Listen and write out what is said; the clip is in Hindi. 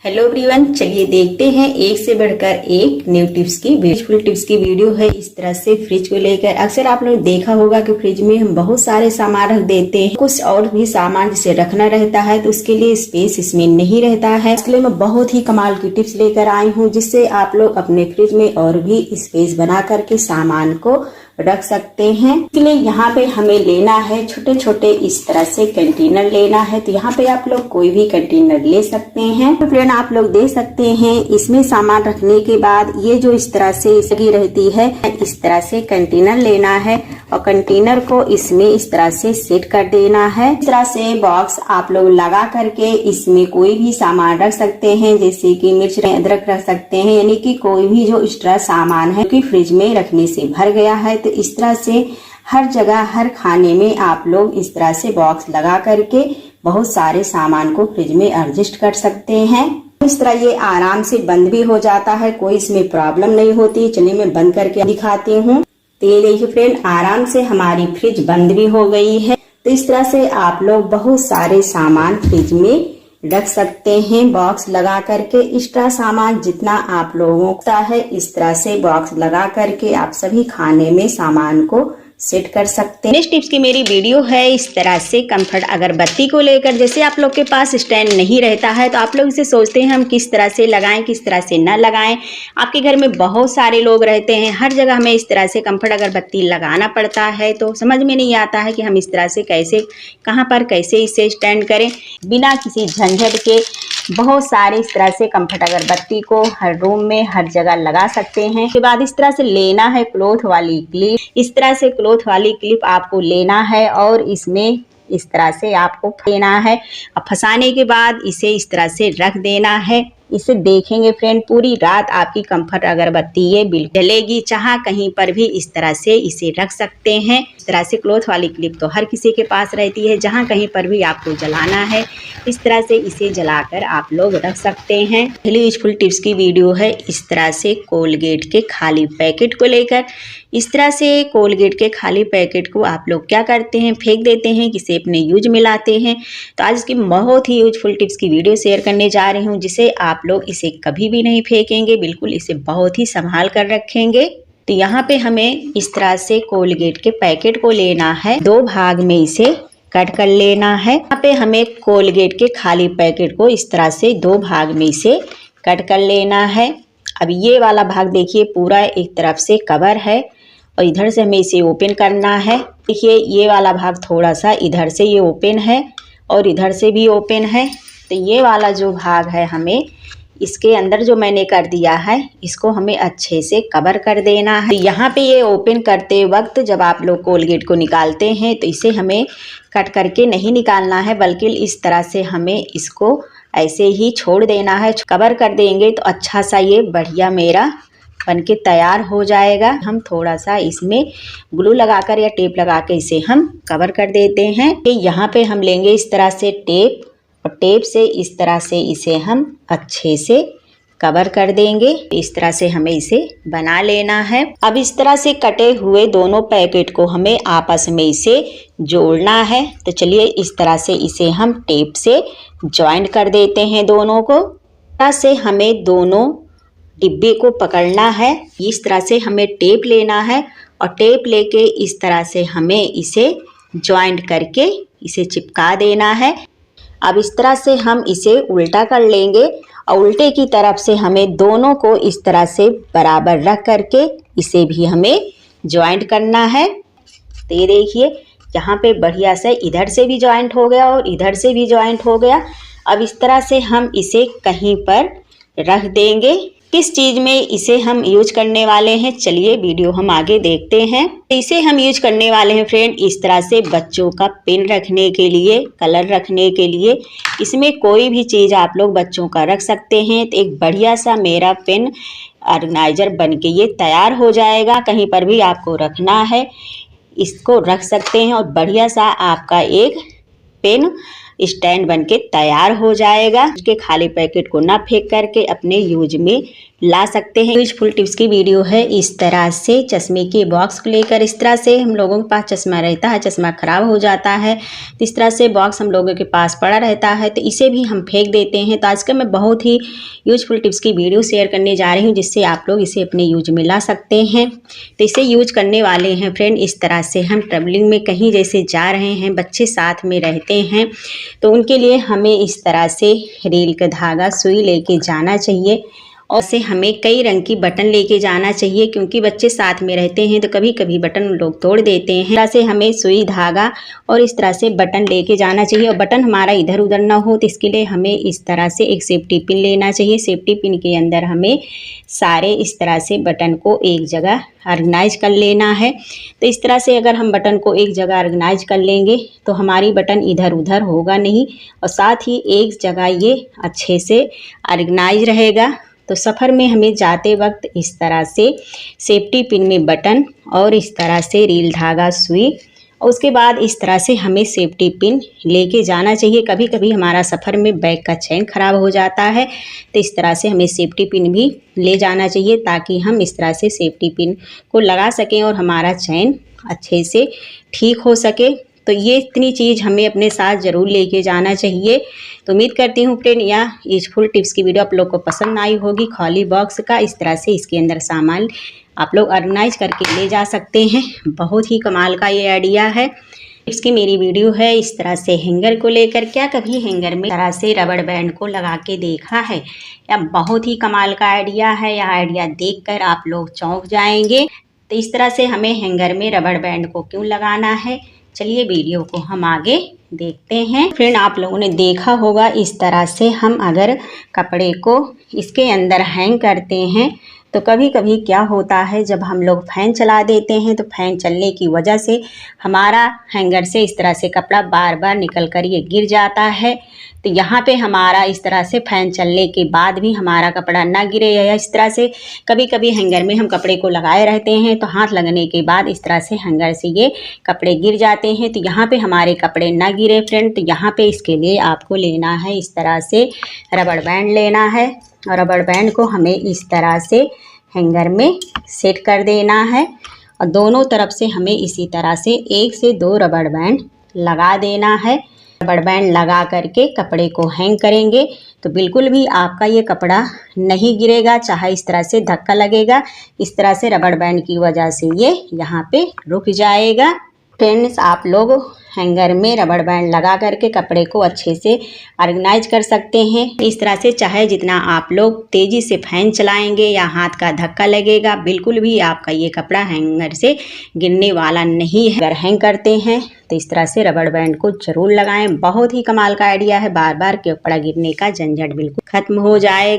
हेलो एवरीवन, चलिए देखते हैं एक से बढ़कर एक न्यू टिप्स की यूजफुल टिप्स की वीडियो है। इस तरह से फ्रिज को लेकर अक्सर आप लोग देखा होगा कि फ्रिज में हम बहुत सारे सामान रख देते हैं, कुछ और भी सामान जिसे रखना रहता है तो उसके लिए स्पेस इसमें नहीं रहता है। इसलिए मैं बहुत ही कमाल की टिप्स लेकर आई हूँ जिससे आप लोग अपने फ्रिज में और भी स्पेस बना करके सामान को रख सकते हैं। इसलिए यहाँ पे हमें लेना है छोटे छोटे इस तरह से कंटेनर लेना है। तो यहाँ पे आप लोग कोई भी कंटेनर ले सकते हैं। तो फ्रेंड आप लोग देख सकते हैं इसमें सामान रखने के बाद ये जो इस तरह से लगी रहती है, इस तरह से कंटेनर लेना है और कंटेनर को इसमें इस तरह से सेट कर देना है। इस तरह से बॉक्स आप लोग लगा करके इसमें कोई भी सामान रख सकते हैं, जैसे कि मिर्च अदरक रख सकते हैं, यानी कि कोई भी जो एक्स्ट्रा सामान है कि फ्रिज में रखने से भर गया है। तो इस तरह से हर जगह हर खाने में आप लोग इस तरह से बॉक्स लगा करके बहुत सारे सामान को फ्रिज में एडजस्ट कर सकते हैं। इस तरह ये आराम से बंद भी हो जाता है, कोई इसमें प्रॉब्लम नहीं होती। चलिए मैं बंद करके दिखाती हूँ। तो ये देखिए फ्रेंड, आराम से हमारी फ्रिज बंद भी हो गई है। तो इस तरह से आप लोग बहुत सारे सामान फ्रिज में रख सकते हैं बॉक्स लगा करके। एक्स्ट्रा सामान जितना आप लोगों का है इस तरह से बॉक्स लगा करके आप सभी खाने में सामान को सेट कर सकते हैं। नेक्स्ट टिप्स की मेरी वीडियो है इस तरह से कंफर्ट अगरबत्ती को लेकर। जैसे आप लोग के पास स्टैंड नहीं रहता है तो आप लोग इसे सोचते हैं हम किस तरह से लगाएं, किस तरह से न लगाएं। आपके घर में बहुत सारे लोग रहते हैं, हर जगह हमें इस तरह से कंफर्ट अगरबत्ती लगाना पड़ता है, तो समझ में नहीं आता है कि हम इस तरह से कैसे कहाँ पर कैसे इसे स्टैंड करें बिना किसी झंझट के। बहुत सारे इस तरह से कंफर्ट अगरबत्ती को हर रूम में हर जगह लगा सकते हैं। उसके बाद इस तरह से लेना है क्लॉथ वाली क्लिप। इस तरह से क्लॉथ वाली क्लिप आपको लेना है और इसमें इस तरह से आपको लेना है और फंसाने के बाद इसे इस तरह से रख देना है। इसे देखेंगे फ्रेंड, पूरी रात आपकी कंफर्ट अगरबत्ती ये बिल्कुल जलेगी। चाहे कहीं पर भी इस तरह से इसे रख सकते हैं। इस तरह से क्लॉथ वाली क्लिप तो हर किसी के पास रहती है, जहां कहीं पर भी आपको जलाना है इस तरह से इसे जलाकर आप लोग रख सकते हैं। पहली यूजफुल टिप्स की वीडियो है इस तरह से कोलगेट के खाली पैकेट को लेकर। इस तरह से कोलगेट के खाली पैकेट को आप लोग क्या करते हैं, फेंक देते हैं, किसी अपने यूज में लाते हैं। तो आज इसकी बहुत ही यूजफुल टिप्स की वीडियो शेयर करने जा रही हूँ जिसे आप लोग इसे कभी भी नहीं फेंकेंगे, बिल्कुल इसे बहुत ही संभाल कर रखेंगे। तो यहाँ पे हमें इस तरह से कोलगेट के पैकेट को लेना है, दो भाग में इसे कट कर लेना है। यहाँ पे हमें कोलगेट के खाली पैकेट को इस तरह से दो भाग में इसे कट कर लेना है। अब ये वाला भाग देखिए पूरा एक तरफ से कवर है और इधर से हमें इसे ओपन करना है। देखिए ये वाला भाग थोड़ा सा इधर से ये ओपन है और इधर से भी ओपन है। तो ये वाला जो भाग है हमें इसके अंदर जो मैंने कर दिया है इसको हमें अच्छे से कवर कर देना है। यहाँ पे ये ओपन करते वक्त जब आप लोग कोलगेट को निकालते हैं तो इसे हमें कट करके नहीं निकालना है, बल्कि इस तरह से हमें इसको ऐसे ही छोड़ देना है। कवर कर देंगे तो अच्छा सा ये बढ़िया मेरा बनके तैयार हो जाएगा। हम थोड़ा सा इसमें ग्लू लगाकर या टेप लगा के इसे हम कवर कर देते हैं। यहाँ पे हम लेंगे इस तरह से टेप और टेप से इस तरह से इसे हम अच्छे से कवर कर देंगे। इस तरह से हमें इसे बना लेना है। अब इस तरह से कटे हुए दोनों पैकेट को हमें आपस में इसे जोड़ना है। तो चलिए इस तरह से इसे हम टेप से ज्वाइंट कर देते हैं दोनों को। इस तरह से हमें दोनों डिब्बे को पकड़ना है। इस तरह से हमें टेप लेना है और टेप लेके इस तरह से हमें इसे ज्वाइंट करके इसे चिपका देना है। अब इस तरह से हम इसे उल्टा कर लेंगे और उल्टे की तरफ से हमें दोनों को इस तरह से बराबर रख करके इसे भी हमें ज्वाइंट करना है। तो ये देखिए यहाँ पे बढ़िया से इधर से भी ज्वाइंट हो गया और इधर से भी ज्वाइंट हो गया। अब इस तरह से हम इसे कहीं पर रख देंगे। किस चीज़ में इसे हम यूज करने वाले हैं, चलिए वीडियो हम आगे देखते हैं। इसे हम यूज करने वाले हैं फ्रेंड इस तरह से बच्चों का पेन रखने के लिए, कलर रखने के लिए। इसमें कोई भी चीज़ आप लोग बच्चों का रख सकते हैं। तो एक बढ़िया सा मेरा पेन ऑर्गेनाइजर बनके ये तैयार हो जाएगा। कहीं पर भी आपको रखना है इसको रख सकते हैं और बढ़िया सा आपका एक पेन स्टैंड बनके तैयार हो जाएगा। उसके खाली पैकेट को ना फेंक करके अपने यूज में ला सकते हैं। यूजफुल टिप्स की वीडियो है। इस तरह से चश्मे के बॉक्स को लेकर, इस तरह से हम लोगों के पास चश्मा रहता है, चश्मा खराब हो जाता है, तो इस तरह से बॉक्स हम लोगों के पास पड़ा रहता है, तो इसे भी हम फेंक देते हैं। तो आजकल मैं बहुत ही यूजफुल टिप्स की वीडियो शेयर करने जा रही हूँ, जिससे आप लोग इसे अपने यूज में ला सकते हैं। तो इसे यूज करने वाले हैं फ्रेंड, इस तरह से हम ट्रैवलिंग में कहीं जैसे जा रहे हैं, बच्चे साथ में रहते हैं, तो उनके लिए हमें इस तरह से रील का धागा, सुई लेके जाना चाहिए। और से हमें कई रंग की बटन लेके जाना चाहिए, क्योंकि बच्चे साथ में रहते हैं तो कभी कभी बटन लोग तोड़ देते हैं। इस तरह से हमें सुई, धागा और इस तरह से बटन लेके जाना चाहिए। और बटन हमारा इधर उधर ना हो, तो इसके लिए हमें इस तरह से एक सेफ्टी पिन लेना चाहिए। सेफ्टी पिन के अंदर हमें सारे इस तरह से बटन को एक जगह ऑर्गेनाइज कर लेना है। तो इस तरह से अगर हम बटन को एक जगह ऑर्गेनाइज कर लेंगे तो हमारी बटन इधर उधर होगा नहीं, और साथ ही एक जगह ये अच्छे से ऑर्गेनाइज रहेगा। तो सफ़र में हमें जाते वक्त इस तरह से सेफ्टी पिन में बटन और इस तरह से रील, धागा, सुई, और उसके बाद इस तरह से हमें सेफ्टी पिन लेके जाना चाहिए। कभी कभी हमारा सफ़र में बैग का चेन ख़राब हो जाता है, तो इस तरह से हमें सेफ्टी पिन भी ले जाना चाहिए, ताकि हम इस तरह से सेफ्टी पिन को लगा सकें और हमारा चेन अच्छे से ठीक हो सके। तो ये इतनी चीज़ हमें अपने साथ ज़रूर लेके जाना चाहिए। तो उम्मीद करती हूँ फ्रेंड यह यूजफुल टिप्स की वीडियो आप लोग को पसंद आई होगी। खाली बॉक्स का इस तरह से इसके अंदर सामान आप लोग ऑर्गेनाइज करके ले जा सकते हैं। बहुत ही कमाल का ये आइडिया है। इसकी मेरी वीडियो है इस तरह से हैंगर को लेकर। क्या कभी हैंगर में तरह से रबड़ बैंड को लगा के देखा है? या बहुत ही कमाल का आइडिया है। यह आइडिया देखकर आप लोग चौंक जाएंगे। तो इस तरह से हमें हैंगर में रबड़ बैंड को क्यों लगाना है, चलिए वीडियो को हम आगे देखते हैं। फ्रेंड आप लोगों ने देखा होगा, इस तरह से हम अगर कपड़े को इसके अंदर हैंग करते हैं तो कभी कभी क्या होता है, जब हम लोग फ़ैन चला देते हैं तो फ़ैन चलने की वजह से हमारा हैंगर से इस तरह से कपड़ा बार बार निकल कर ये गिर जाता है। तो यहाँ पे हमारा इस तरह से फ़ैन चलने के बाद भी हमारा कपड़ा ना गिरे, या इस तरह से कभी कभी हैंगर में हम कपड़े को लगाए रहते हैं तो हाथ लगने के बाद इस तरह से हैंगर से ये कपड़े गिर जाते हैं। तो यहाँ पे हमारे कपड़े ना गिरे फ्रेंड, तो यहाँ पे इसके लिए आपको लेना है इस तरह से रबड़ बैंड लेना है, और रबड़ बैंड को हमें इस तरह से हैंगर में सेट कर देना है, और दोनों तरफ से हमें इसी तरह से 1 से 2 रबड़ बैंड लगा देना है। रबड़ बैंड लगा करके कपड़े को हैंग करेंगे तो बिल्कुल भी आपका ये कपड़ा नहीं गिरेगा, चाहे इस तरह से धक्का लगेगा, इस तरह से रबड़ बैंड की वजह से ये यहाँ पे रुक जाएगा। फ्रेंड्स आप लोग हैंगर में रबड़ बैंड लगा करके कपड़े को अच्छे से ऑर्गेनाइज कर सकते हैं। इस तरह से चाहे जितना आप लोग तेज़ी से फ़ैन चलाएंगे या हाथ का धक्का लगेगा, बिल्कुल भी आपका ये कपड़ा हैंगर से गिरने वाला नहीं है। अगर हैंग करते हैं तो इस तरह से रबड़ बैंड को ज़रूर लगाएं। बहुत ही कमाल का आइडिया है। बार बार कपड़ा गिरने का झंझट बिल्कुल ख़त्म हो जाएगा।